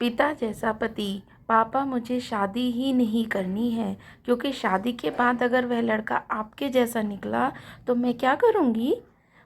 पिता जैसा पति। पापा मुझे शादी ही नहीं करनी है, क्योंकि शादी के बाद अगर वह लड़का आपके जैसा निकला तो मैं क्या करूँगी।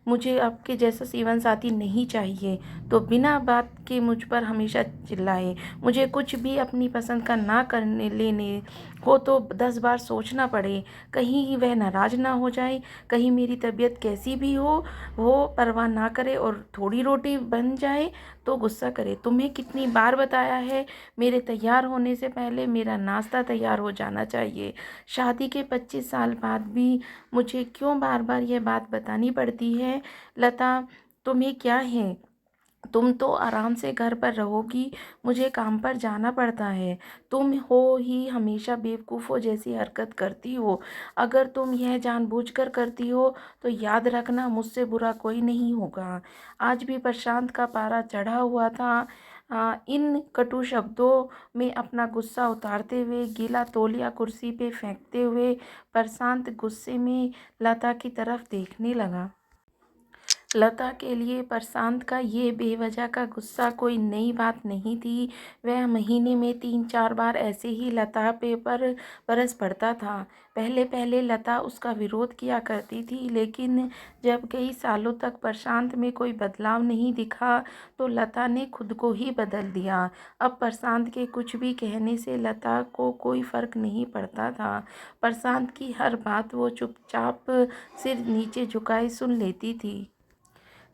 मुझे आपके जैसा जीवन साथी नहीं चाहिए। तो बिना बात के मुझ पर हमेशा चिल्लाए, मुझे कुछ भी अपनी पसंद का ना करने लेने को तो 10 बार सोचना पड़े। कहीं वह नाराज़ ना हो जाए, कहीं मेरी तबीयत कैसी भी हो वो परवाह ना करे, और थोड़ी रोटी बन जाए तो गुस्सा करे। तुम्हें कितनी बार बताया है, मेरे तैयार होने से पहले मेरा नाश्ता तैयार हो जाना चाहिए। शादी के 25 साल बाद भी मुझे क्यों बार बार यह बात बतानी पड़ती है। लता, तुम्हें क्या है, तुम तो आराम से घर पर रहोगी, मुझे काम पर जाना पड़ता है। तुम हो ही हमेशा बेवकूफ़ों जैसी हरकत करती हो। अगर तुम यह जानबूझकर करती हो तो याद रखना, मुझसे बुरा कोई नहीं होगा। आज भी प्रशांत का पारा चढ़ा हुआ था। इन कटु शब्दों में अपना गुस्सा उतारते हुए, गीला तौलिया कुर्सी पे फेंकते हुए प्रशांत गुस्से में लता की तरफ देखने लगा। लता के लिए प्रशांत का ये बेवजह का गुस्सा कोई नई बात नहीं थी। वह महीने में 3-4 बार ऐसे ही लता पे पर बरस पड़ता था। पहले पहले लता उसका विरोध किया करती थी, लेकिन जब कई सालों तक प्रशांत में कोई बदलाव नहीं दिखा तो लता ने खुद को ही बदल दिया। अब प्रशांत के कुछ भी कहने से लता को कोई फर्क नहीं पड़ता था। प्रशांत की हर बात वो चुपचाप सिर नीचे झुकाए सुन लेती थी।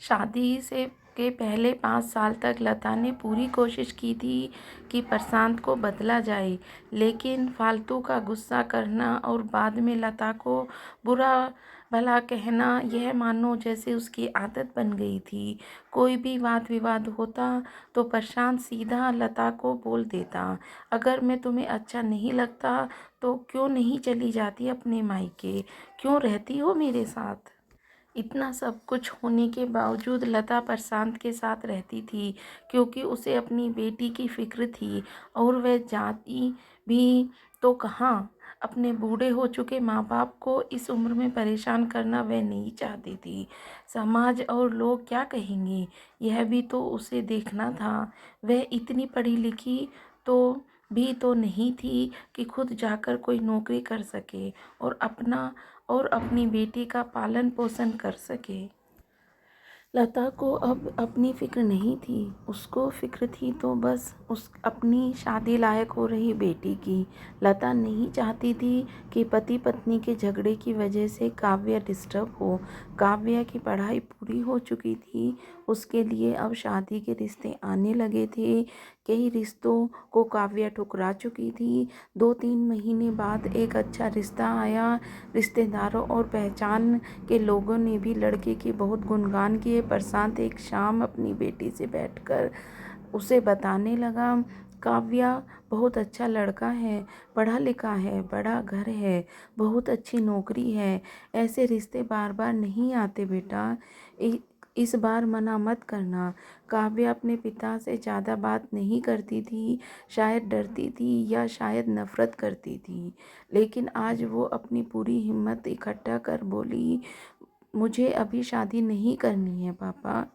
शादी से के पहले 5 साल तक लता ने पूरी कोशिश की थी कि प्रशांत को बदला जाए, लेकिन फालतू का गुस्सा करना और बाद में लता को बुरा भला कहना, यह मानो जैसे उसकी आदत बन गई थी। कोई भी वाद विवाद होता तो प्रशांत सीधा लता को बोल देता, अगर मैं तुम्हें अच्छा नहीं लगता तो क्यों नहीं चली जाती अपने मायके, क्यों रहती हो मेरे साथ। इतना सब कुछ होने के बावजूद लता प्रशांत के साथ रहती थी, क्योंकि उसे अपनी बेटी की फिक्र थी। और वह जाती भी तो कहाँ, अपने बूढ़े हो चुके माँ बाप को इस उम्र में परेशान करना वह नहीं चाहती थी। समाज और लोग क्या कहेंगे, यह भी तो उसे देखना था। वह इतनी पढ़ी लिखी तो भी तो नहीं थी कि खुद जाकर कोई नौकरी कर सके और अपनी बेटी का पालन पोषण कर सके। लता को अब अपनी फ़िक्र नहीं थी, उसको फ़िक्र थी तो बस उस अपनी शादी लायक हो रही बेटी की। लता नहीं चाहती थी कि पति पत्नी के झगड़े की वजह से काव्या डिस्टर्ब हो। काव्या की पढ़ाई पूरी हो चुकी थी, उसके लिए अब शादी के रिश्ते आने लगे थे। कई रिश्तों को काव्या ठुकरा चुकी थी। 2-3 महीने बाद एक अच्छा रिश्ता आया। रिश्तेदारों और पहचान के लोगों ने भी लड़के की बहुत गुणगान किए। प्रशांत एक शाम अपनी बेटी से बैठकर उसे बताने लगा, काव्या बहुत अच्छा लड़का है, पढ़ा लिखा है, बड़ा घर है, बहुत अच्छी नौकरी है। ऐसे रिश्ते बार बार नहीं आते बेटा, इस बार मना मत करना। काव्या अपने पिता से ज़्यादा बात नहीं करती थी, शायद डरती थी या शायद नफरत करती थी, लेकिन आज वो अपनी पूरी हिम्मत इकट्ठा कर बोली, मुझे अभी शादी नहीं करनी है पापा,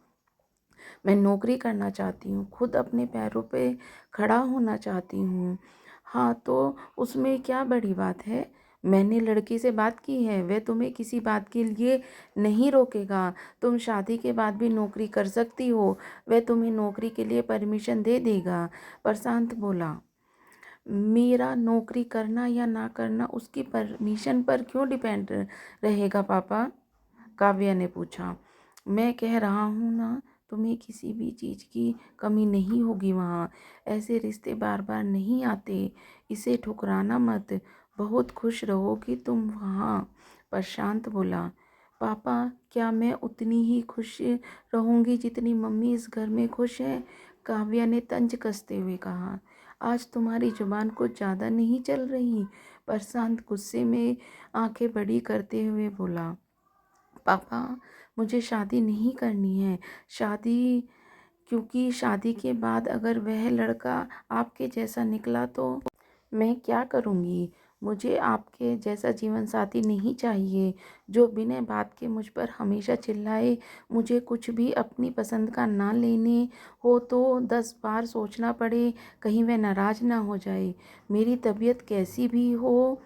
मैं नौकरी करना चाहती हूँ, खुद अपने पैरों पे खड़ा होना चाहती हूँ। हाँ तो उसमें क्या बड़ी बात है, मैंने लड़की से बात की है, वह तुम्हें किसी बात के लिए नहीं रोकेगा। तुम शादी के बाद भी नौकरी कर सकती हो, वह तुम्हें नौकरी के लिए परमिशन दे देगा। प्रशांत बोला, मेरा नौकरी करना या ना करना उसकी परमिशन पर क्यों डिपेंड रहेगा पापा, काव्या ने पूछा। मैं कह रहा हूँ ना, तुम्हें किसी भी चीज़ की कमी नहीं होगी वहाँ। ऐसे रिश्ते बार बार नहीं आते, इसे ठुकराना मत, बहुत खुश रहोगी तुम वहाँ। प्रशांत बोला, पापा क्या मैं उतनी ही खुश रहूँगी जितनी मम्मी इस घर में खुश है, काव्या ने तंज कसते हुए कहा। आज तुम्हारी जुबान कुछ ज़्यादा नहीं चल रही, प्रशांत गुस्से में आंखें बड़ी करते हुए बोला। पापा मुझे शादी नहीं करनी है, क्योंकि शादी के बाद अगर वह लड़का आपके जैसा निकला तो मैं क्या करूँगी। मुझे आपके जैसा जीवन साथी नहीं चाहिए जो बिना बात के मुझ पर हमेशा चिल्लाए। मुझे कुछ भी अपनी पसंद का ना लेने हो तो 10 बार सोचना पड़े, कहीं वह नाराज़ ना हो जाए। मेरी तबीयत कैसी भी हो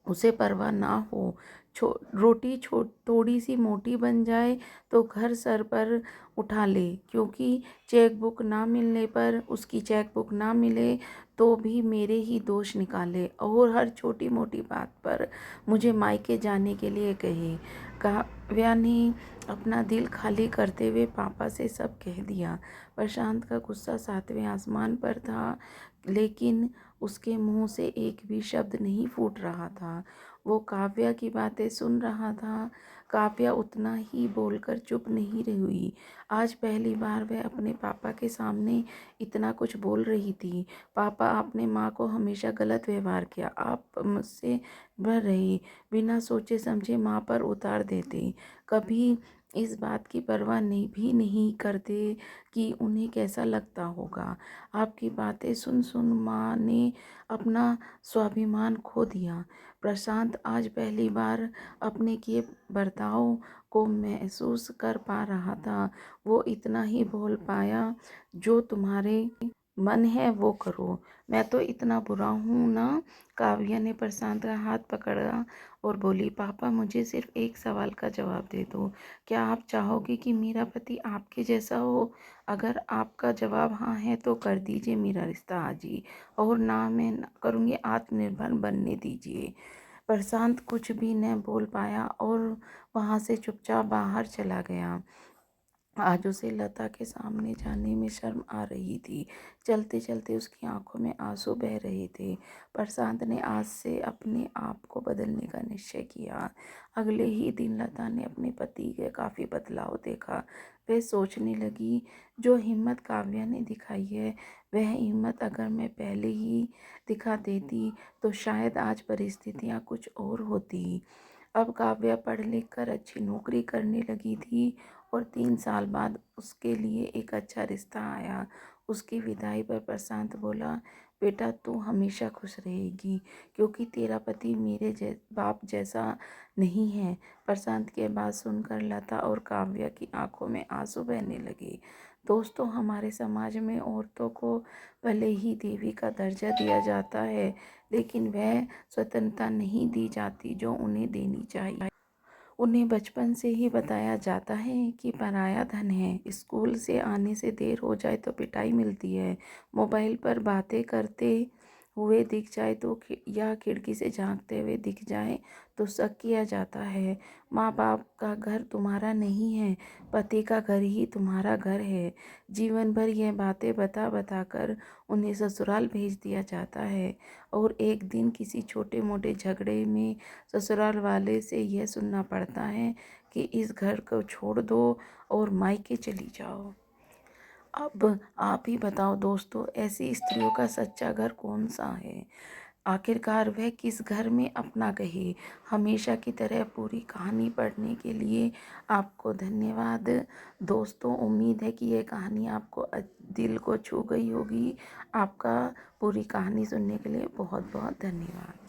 उसे परवाह ना हो। रोटी थोड़ी सी मोटी बन जाए तो घर सर पर उठा ले, क्योंकि चेक बुक ना मिलने पर, उसकी चेक बुक ना मिले तो भी मेरे ही दोष निकाले और हर छोटी मोटी बात पर मुझे मायके जाने के लिए कहे। काव्या ने अपना दिल खाली करते हुए पापा से सब कह दिया। प्रशांत का गुस्सा 7वें आसमान पर था, लेकिन उसके मुंह से एक भी शब्द नहीं फूट रहा था। वो काव्या की बातें सुन रहा था। काव्या उतना ही बोलकर चुप नहीं रही हुई। आज पहली बार वह अपने पापा के सामने इतना कुछ बोल रही थी। पापा, आपने माँ को हमेशा गलत व्यवहार किया। आप मुझसे भर रहे, बिना सोचे समझे माँ पर उतार देते, कभी इस बात की परवाह नहीं करते कि उन्हें कैसा लगता होगा। आपकी बातें सुन सुन माँ ने अपना स्वाभिमान खो दिया। प्रशांत आज पहली बार अपने किए बर्ताव को महसूस कर पा रहा था। वो इतना ही बोल पाया, जो तुम्हारे मन है वो करो, मैं तो इतना बुरा हूँ ना। काव्या ने प्रशांत का हाथ पकड़ा और बोली, पापा मुझे सिर्फ एक सवाल का जवाब दे दो। क्या आप चाहोगे कि मेरा पति आपके जैसा हो? अगर आपका जवाब हाँ है तो कर दीजिए मेरा रिश्ता आज ही, और ना मैं ना करूँगी, आत्मनिर्भर बनने दीजिए। प्रशांत कुछ भी न बोल पाया और वहाँ से चुपचाप बाहर चला गया। आज उसे लता के सामने जाने में शर्म आ रही थी। चलते चलते उसकी आंखों में आंसू बह रहे थे। प्रशांत ने आज से अपने आप को बदलने का निश्चय किया। अगले ही दिन लता ने अपने पति के काफ़ी बदलाव देखा। वह सोचने लगी, जो हिम्मत काव्या ने दिखाई है, वह हिम्मत अगर मैं पहले ही दिखा देती तो शायद आज परिस्थितियाँ कुछ और होती। अब काव्या पढ़ लिख कर अच्छी नौकरी करने लगी थी और 3 साल बाद उसके लिए एक अच्छा रिश्ता आया। उसकी विदाई पर प्रशांत बोला, बेटा तू हमेशा खुश रहेगी, क्योंकि तेरा पति मेरे बाप जैसा नहीं है। प्रशांत के बात सुनकर लता और काव्या की आंखों में आंसू बहने लगे। दोस्तों, हमारे समाज में औरतों को भले ही देवी का दर्जा दिया जाता है, लेकिन वह स्वतंत्रता नहीं दी जाती जो उन्हें देनी चाहिए। उन्हें बचपन से ही बताया जाता है कि पराया धन है। स्कूल से आने से देर हो जाए तो पिटाई मिलती है। मोबाइल पर बातें करते हुए दिख जाए तो या खिड़की से झांकते हुए दिख जाए तो शक किया जाता है। माँ बाप का घर तुम्हारा नहीं है, पति का घर ही तुम्हारा घर है। जीवन भर यह बातें बता बता कर उन्हें ससुराल भेज दिया जाता है, और एक दिन किसी छोटे मोटे झगड़े में ससुराल वाले से यह सुनना पड़ता है कि इस घर को छोड़ दो और मायके चली जाओ। अब आप ही बताओ दोस्तों, ऐसी स्त्रियों का सच्चा घर कौन सा है? आखिरकार वह किस घर में अपना कहे? हमेशा की तरह पूरी कहानी पढ़ने के लिए आपको धन्यवाद। दोस्तों, उम्मीद है कि यह कहानी आपको दिल को छू गई होगी। आपका पूरी कहानी सुनने के लिए बहुत बहुत धन्यवाद।